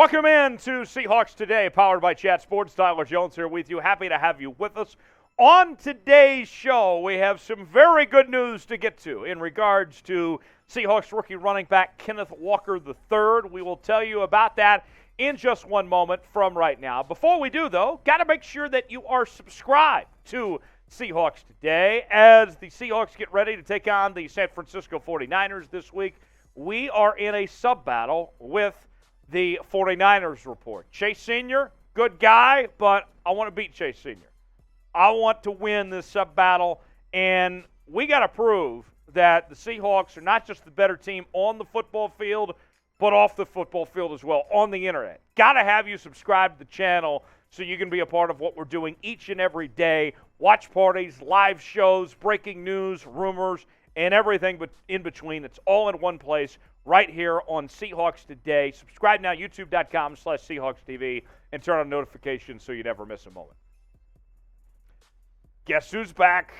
Welcome in to Seahawks Today, powered by Chat Sports. Tyler Jones here with you. Happy to have you with us. On today's show, we have some very good news to get to in regards to Seahawks rookie running back Kenneth Walker III. We will tell you about that in just one moment from right now. Before we do, though, got to make sure that you are subscribed to Seahawks Today as the Seahawks get ready to take on the San Francisco 49ers this week. We are in a sub-battle with the 49ers report. Chase Sr., good guy, but I want to beat Chase Sr. I want to win this sub-battle, and we got to prove that the Seahawks are not just the better team on the football field, but off the football field as well, on the internet. Got to have you subscribe to the channel so you can be a part of what we're doing each and every day. Watch parties, live shows, breaking news, rumors, and everything but in between. It's all in one place right here on Seahawks Today. Subscribe now, youtube.com/SeahawksTV, and turn on notifications so you never miss a moment. Guess who's back?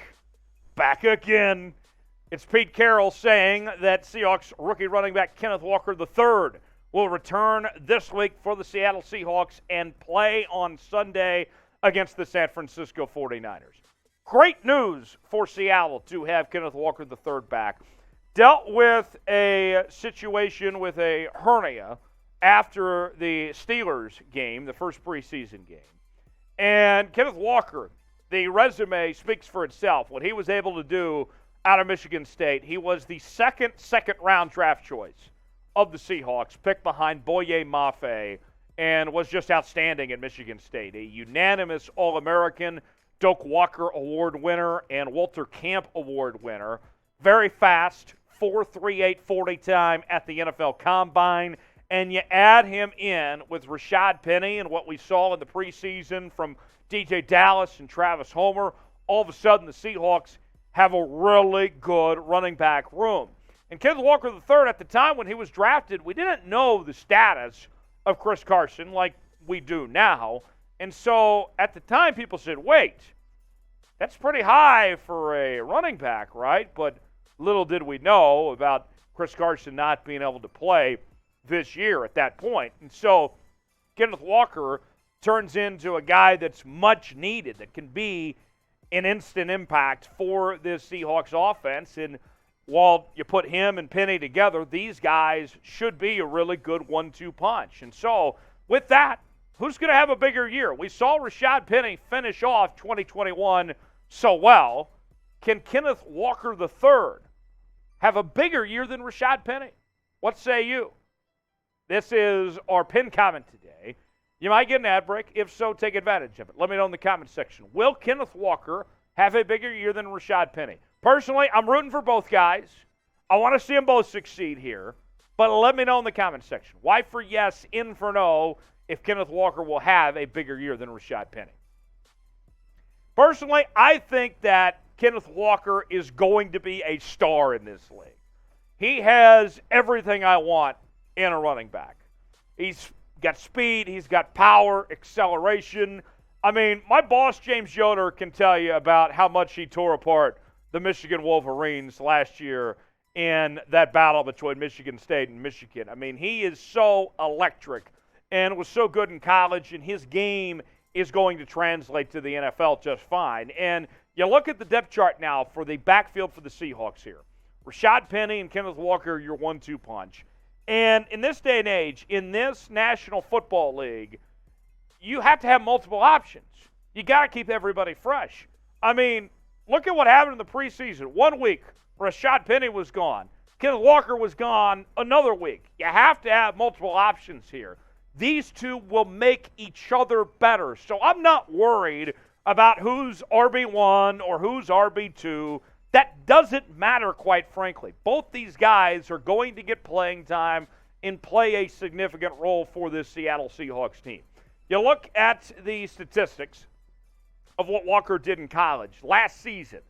Back again. It's Pete Carroll saying that Seahawks rookie running back Kenneth Walker III will return this week for the Seattle Seahawks and play on Sunday against the San Francisco 49ers. Great news for Seattle to have Kenneth Walker III back. Dealt with a situation with a hernia after the Steelers game, the first preseason game. And Kenneth Walker, the resume speaks for itself. What he was able to do out of Michigan State, he was the second-round draft choice of the Seahawks, picked behind Boye Mafe, and was just outstanding at Michigan State. A unanimous All-American, Doak Walker Award winner, and Walter Camp Award winner. Very fast, 4.38 40 time at the NFL Combine. And you add him in with Rashaad Penny and what we saw in the preseason from DJ Dallas and Travis Homer, all of a sudden the Seahawks have a really good running back room. And Kenneth Walker III, at the time when he was drafted, we didn't know the status of Chris Carson like we do now. And so at the time, people said, wait, that's pretty high for a running back, right? But little did we know about Chris Carson not being able to play this year at that point. And so Kenneth Walker turns into a guy that's much needed, that can be an instant impact for this Seahawks offense. And while you put him and Penny together, these guys should be a really good 1-2 punch. And so with that, who's going to have a bigger year? We saw Rashaad Penny finish off 2021 so well. Can Kenneth Walker III have a bigger year than Rashaad Penny? What say you? This is our pin comment today. You might get an ad break. If so, take advantage of it. Let me know in the comment section. Will Kenneth Walker have a bigger year than Rashaad Penny? Personally, I'm rooting for both guys. I want to see them both succeed here. But let me know in the comment section. Y for yes, in for no, if Kenneth Walker will have a bigger year than Rashaad Penny. Personally, I think that Kenneth Walker is going to be a star in this league. He has everything I want in a running back. He's got speed, he's got power, acceleration. I mean, my boss, James Yoder, can tell you about how much he tore apart the Michigan Wolverines last year in that battle between Michigan State and Michigan. I mean, he is so electric and was so good in college, and his game is going to translate to the NFL just fine. And you look at the depth chart now for the backfield for the Seahawks here. Rashaad Penny and Kenneth Walker, your 1-2 punch. And in this day and age, in this National Football League, you have to have multiple options. You got to keep everybody fresh. I mean, look at what happened in the preseason. 1 week, Rashaad Penny was gone. Kenneth Walker was gone another week. You have to have multiple options here. These two will make each other better. So I'm not worried about who's RB1 or who's RB2. That doesn't matter, quite frankly. Both these guys are going to get playing time and play a significant role for this Seattle Seahawks team. You look at the statistics of what Walker did in college. Last season,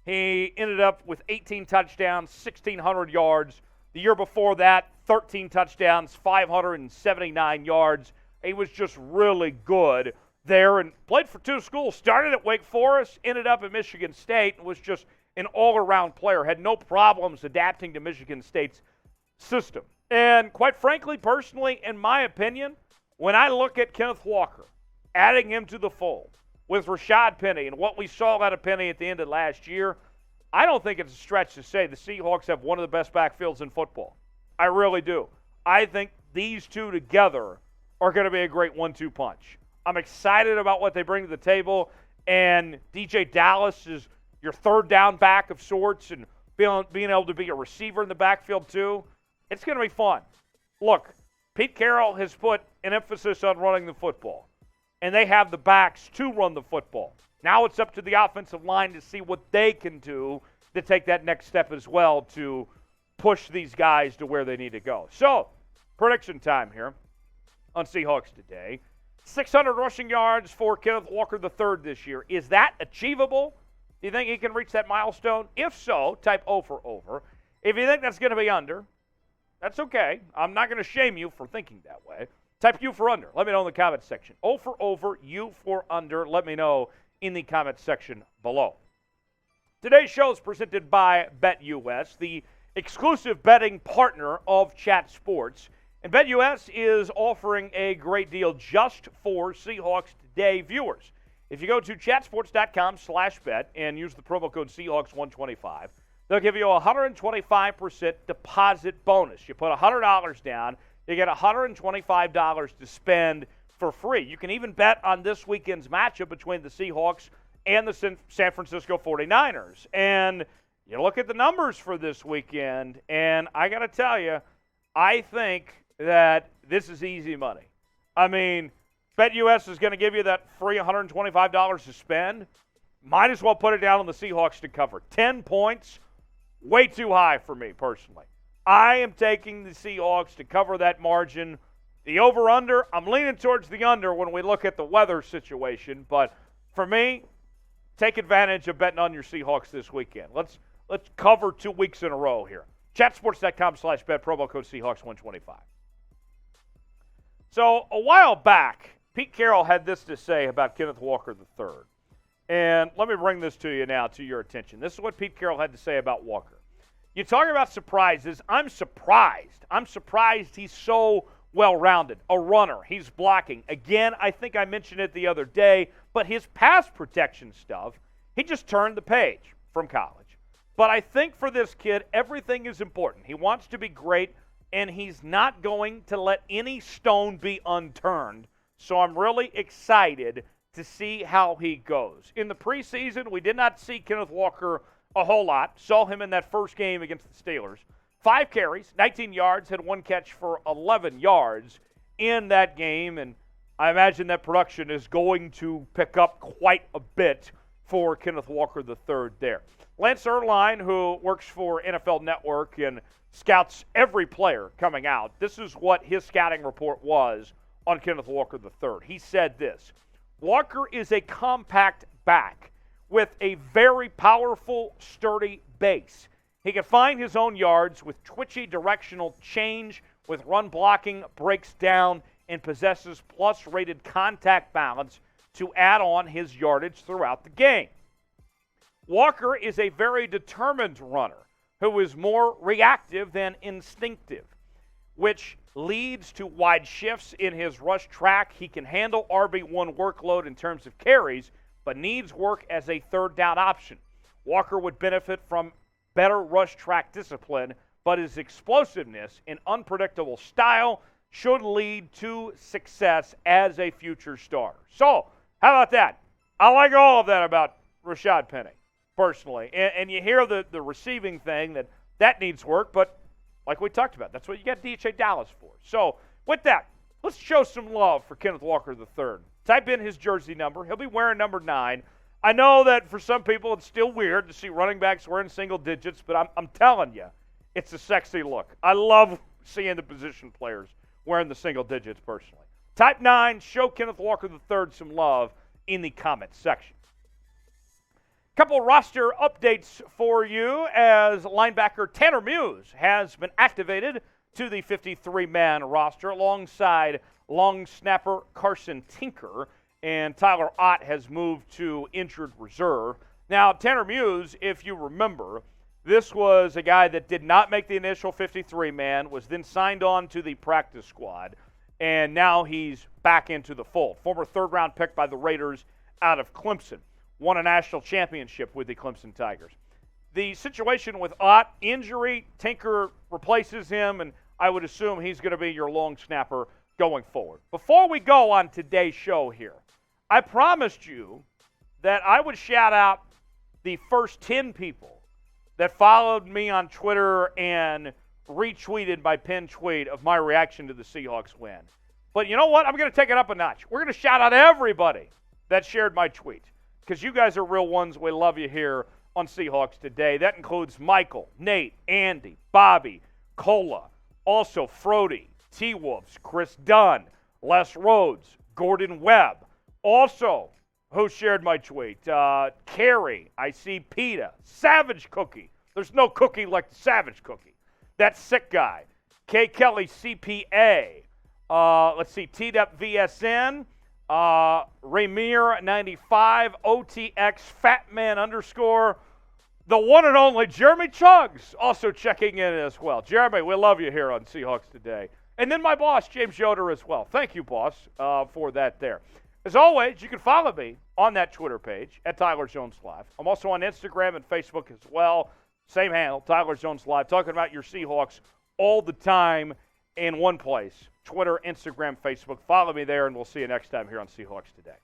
he ended up with 18 touchdowns, 1,600 yards. The year before that, 13 touchdowns, 579 yards. He was just really good there and played for two schools. Started at Wake Forest, ended up at Michigan State, and was just an all-around player. Had no problems adapting to Michigan State's system. And quite frankly, personally, in my opinion, when I look at Kenneth Walker, adding him to the fold with Rashaad Penny and what we saw out of Penny at the end of last year, I don't think it's a stretch to say the Seahawks have one of the best backfields in football. I really do. I think these two together are going to be a great 1-2 punch. I'm excited about what they bring to the table, and DJ Dallas is your third down back of sorts and being able to be a receiver in the backfield too. It's going to be fun. Look, Pete Carroll has put an emphasis on running the football, and they have the backs to run the football. Now it's up to the offensive line to see what they can do to take that next step as well to push these guys to where they need to go. So, prediction time here on Seahawks Today. 600 rushing yards for Kenneth Walker III this year. Is that achievable? Do you think he can reach that milestone? If so, type O for over. If you think that's going to be under, that's okay. I'm not going to shame you for thinking that way. Type U for under. Let me know in the comments section. O for over, U for under. Let me know in the comments section below. Today's show is presented by BetUS, the exclusive betting partner of Chat Sports. And BetUS is offering a great deal just for Seahawks Today viewers. If you go to chatsports.com/bet and use the promo code Seahawks125, they'll give you a 125% deposit bonus. You put $100 down, you get $125 to spend for free. You can even bet on this weekend's matchup between the Seahawks and the San Francisco 49ers. And you look at the numbers for this weekend, and I got to tell you, I think that this is easy money. I mean, BetUS is going to give you that free $125 to spend. Might as well put it down on the Seahawks to cover. 10 points, way too high for me personally. I am taking the Seahawks to cover that margin. The over-under, I'm leaning towards the under when we look at the weather situation. But for me, take advantage of betting on your Seahawks this weekend. Let's cover 2 weeks in a row here. Chatsports.com/bet, promo code Seahawks125. So a while back, Pete Carroll had this to say about Kenneth Walker III. And let me bring this to you now, to your attention. This is what Pete Carroll had to say about Walker. You talk about surprises. I'm surprised. I'm surprised he's so well-rounded. A runner. He's blocking. Again, I think I mentioned it the other day, but his pass protection stuff, he just turned the page from college. But I think for this kid, everything is important. He wants to be great, and he's not going to let any stone be unturned. So I'm really excited to see how he goes. In the preseason, we did not see Kenneth Walker a whole lot. Saw him in that first game against the Steelers. 5 carries, 19 yards, had 1 catch for 11 yards in that game, and I imagine that production is going to pick up quite a bit for Kenneth Walker III there. Lance Erline, who works for NFL Network and scouts every player coming out, this is what his scouting report was on Kenneth Walker III. He said this: Walker is a compact back with a very powerful, sturdy base. He can find his own yards with twitchy directional change, with run blocking, breaks down, and possesses plus-rated contact balance to add on his yardage throughout the game. Walker is a very determined runner who is more reactive than instinctive, which leads to wide shifts in his rush track. He can handle RB1 workload in terms of carries, but needs work as a third down option. Walker would benefit from better rush track discipline, but his explosiveness and unpredictable style should lead to success as a future starter. So, how about that? I like all of that about Rashaad Penny, personally. And you hear the receiving thing, that needs work, but like we talked about, that's what you got DJ Dallas for. So, with that, let's show some love for Kenneth Walker III. Type in his jersey number. He'll be wearing number 9. I know that for some people it's still weird to see running backs wearing single digits, but I'm telling you, it's a sexy look. I love seeing the position players wearing the single digits personally. Type 9, show Kenneth Walker III some love in the comments section. Couple roster updates for you as linebacker Tanner Muse has been activated to the 53-man roster alongside long snapper Carson Tinker, and Tyler Ott has moved to injured reserve. Now, Tanner Muse, if you remember, this was a guy that did not make the initial 53-man, was then signed on to the practice squad, and now he's back into the fold. Former third-round pick by the Raiders out of Clemson. Won a national championship with the Clemson Tigers. The situation with Ott, injury, Tinker replaces him, and I would assume he's going to be your long snapper going forward. Before we go on today's show here, I promised you that I would shout out the first 10 people that followed me on Twitter and retweeted my pinned tweet of my reaction to the Seahawks win. But you know what? I'm going to take it up a notch. We're going to shout out everybody that shared my tweet because you guys are real ones. We love you here on Seahawks Today. That includes Michael, Nate, Andy, Bobby, Cola, also Frody, T-Wolves, Chris Dunn, Les Rhodes, Gordon Webb. Also, who shared my tweet? Carrie, I see PETA, Savage Cookie. There's no cookie like the Savage Cookie. That sick guy. K. Kelly, CPA. Let's see, T-Dep VSN. Ramir95, OTX, Fatman _ the one and only Jeremy Chuggs also checking in as well. Jeremy, we love you here on Seahawks Today. And then my boss, James Yoder, as well. Thank you, boss, for that there. As always, you can follow me on that Twitter page at Tyler Jones Live. I'm also on Instagram and Facebook as well. Same handle, Tyler Jones Live, talking about your Seahawks all the time in one place. Twitter, Instagram, Facebook. Follow me there, and we'll see you next time here on Seahawks Today.